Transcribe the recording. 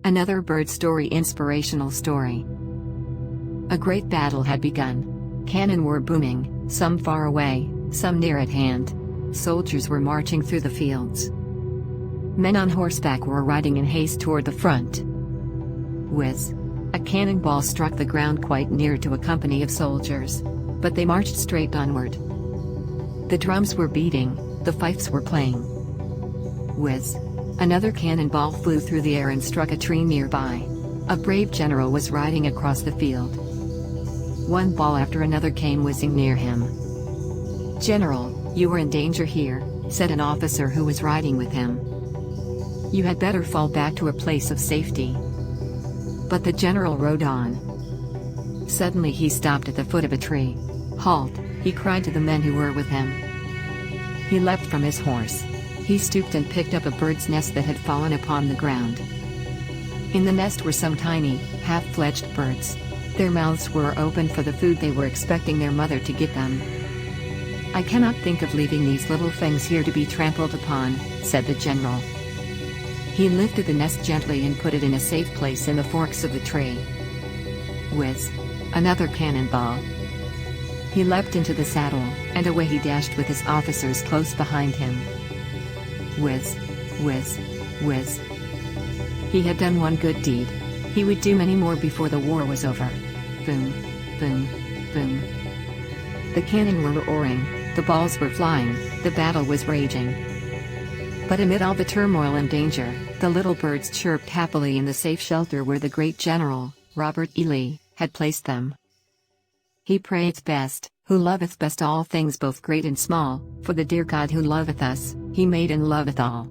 Another bird story. Inspirational story. A great battle had begun. Cannon were booming, some far away, some near at hand. Soldiers were marching through the fields. Men on horseback were riding in haste toward the front. Whiz! A cannonball struck the ground quite near to a company of soldiers. But they marched straight onward. The drums were beating, the fifes were playing. Whiz! Another cannonball flew through the air and struck a tree nearby. A brave general was riding across the field. One ball after another came whizzing near him. "General, you are in danger here," said an officer who was riding with him. "You had better fall back to a place of safety." But the general rode on. Suddenly he stopped at the foot of a tree. "Halt!" he cried to the men who were with him. He leapt from his horse. He stooped and picked up a bird's nest that had fallen upon the ground. In the nest were some tiny, half-fledged birds. Their mouths were open for the food they were expecting their mother to give them. "I cannot think of leaving these little things here to be trampled upon," said the general. He lifted the nest gently and put it in a safe place in the forks of the tree. Whiz! Another cannonball. He leapt into the saddle, and away he dashed with his officers close behind him. Whiz! Whiz! Whiz! He had done one good deed. He would do many more before the war was over. Boom! Boom! Boom! The cannon were roaring, the balls were flying, the battle was raging. But amid all the turmoil and danger, the little birds chirped happily in the safe shelter where the great general, Robert E. Lee, had placed them. He prayeth best, who loveth best all things both great and small, for the dear God who loveth us, He made and loveth all.